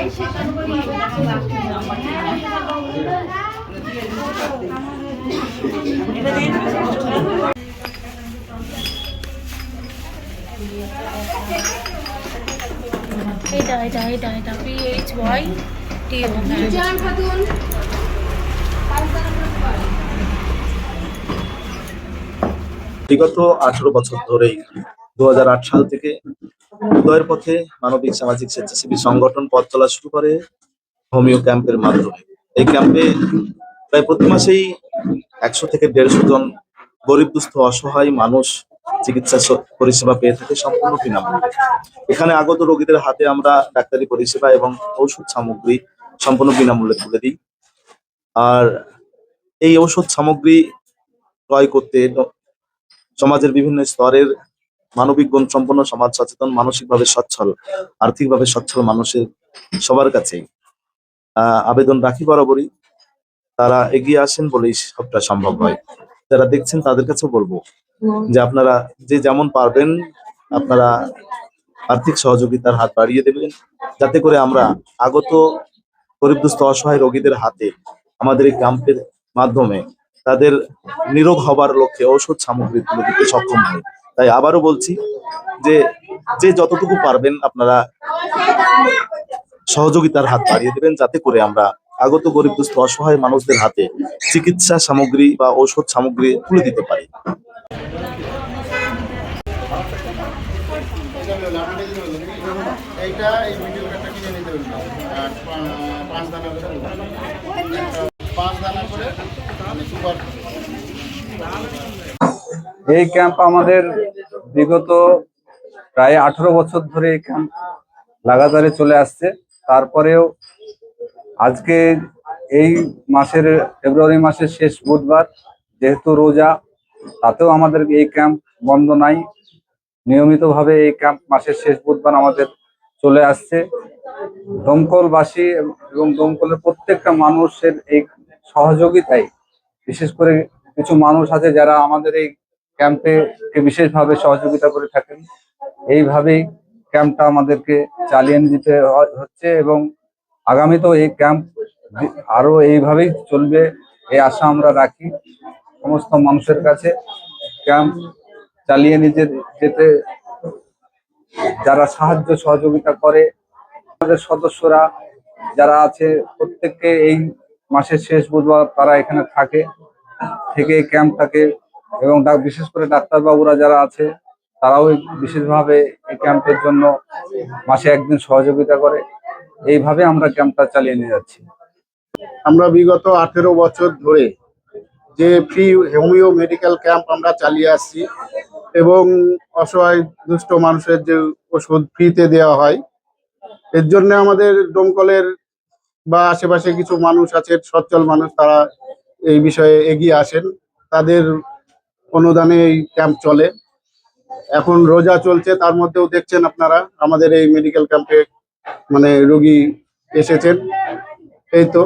এটা PHY TO। বিগত 18 বছর ধরেই 2008 সাল থেকে উদয়ের পথে মানবিক সামাজিক স্বেচ্ছাসেবী সংগঠন পথ চলা শুরু করে হোমিও ক্যাম্পের মাধ্যমে। এই ক্যাম্পে প্রায় প্রতি মাসেই 100 থেকে 150 জন গরিব দুস্থ অসহায় মানুষ চিকিৎসা পরিষেবা পেয়ে থাকে সম্পূর্ণ বিনামূল্যে। এখানে আগত রোগীদের হাতে আমরা ডাক্তারি পরিষেবা এবং ঔষধ সামগ্রী সম্পূর্ণ বিনামূল্যে তুলে দিই। আর এই ঔষধ সামগ্রী ক্রয় করতে সমাজের বিভিন্ন স্তরের মানবিক গুণ সম্পন্ন, সমাজ সচেতন, মানসিকভাবে সচ্ছল, আর্থিকভাবে সচ্ছল মানুষের সবার কাছেই আবেদন রাখি বরাবরই তারা এগিয়ে আসেন বলেই সবটা সম্ভব হয়। যারা দেখছেন তাদের কাছেও বলবো যে আপনারা যে যেমন পারবেন আপনারা আর্থিক সহযোগিতার হাত বাড়িয়ে দেবেন, যাতে করে আমরা আগত গরিব দুস্থ অসহায় রোগীদের হাতে আমাদের এই ক্যাম্পের মাধ্যমে তাদের নিরোগ হবার লক্ষ্যে ঔষধ সামগ্রী তুলে দিতে সক্ষম হয়। তাই আবারও বলছি যে যে যতটুকু পারবেন আপনারা সহযোগিতার হাত বাড়িয়ে দেবেন, যাতে করে আমরা আগত গরিব দুস্থ অসহায় মানুষদের হাতে চিকিৎসা সামগ্রী বা ঔষধ সামগ্রী তুলে দিতে পারি। এই ক্যাম্প আমাদের বিগত প্রায় 18 বছর ধরে এই ক্যাম্প লাগাতারে চলে আসছে। তারপরেও আজকে এই মাসের ফেব্রুয়ারি মাসের শেষ বুধবার, যেহেতু রোজা, তাতেও আমাদের এই ক্যাম্প বন্ধ নাই। নিয়মিতভাবে এই ক্যাম্প মাসের শেষ বুধবার আমাদের চলে আসছে। দমকলবাসী এবং দমকলের প্রত্যেকটা মানুষের এই সহযোগিতায়, বিশেষ করে কিছু মানুষ আছে যারা আমাদের এই ক্যাম্পে বিশেষভাবে সহযোগিতা করে থাকেন। এইভাবেই ক্যাম্পটা আমাদেরকে চালিয়ে নিতে হচ্ছে এবং আগামীতেও এই ক্যাম্প আরো এইভাবেই চলবে এই আশা আমরা রাখি। সমস্ত মানুষের কাছে ক্যাম্প চালিয়ে নিতে যেতে যারা সাহায্য সহযোগিতা করে, আমাদের সদস্যরা যারা আছে প্রত্যেককে এই মাসের শেষ বুধবার তারা এখানে থেকে ক্যাম্পটাকে এবং বিশেষ করে ডাক্তারবাবুরা যারা আছে তারাও বিশেষভাবে এই ক্যাম্পের জন্য মাসে একদিন সহযোগিতা করে। এইভাবে আমরা ক্যাম্পটা চালিয়ে নিয়ে যাচ্ছি। আমরা বিগত 18 বছর ধরে যে ফ্রি হোমিও মেডিকেল ক্যাম্প আমরা চালিয়ে আসছি এবং অসহায় দুস্থ মানুষের যে ওষুধ ফ্রিতে দেওয়া হয়, এর জন্য আমাদের দমকলের বা আশেপাশে কিছু মানুষ আছে সচ্ছল মানুষ, তারা এই বিষয়ে এগিয়ে আসেন। তাদের অনুদানে এই ক্যাম্প চলে। এখন রোজা চলছে, তার মধ্যেও দেখছেন আপনারা আমাদের এই মেডিকেল ক্যাম্পে রোগী এসেছেন। এই তো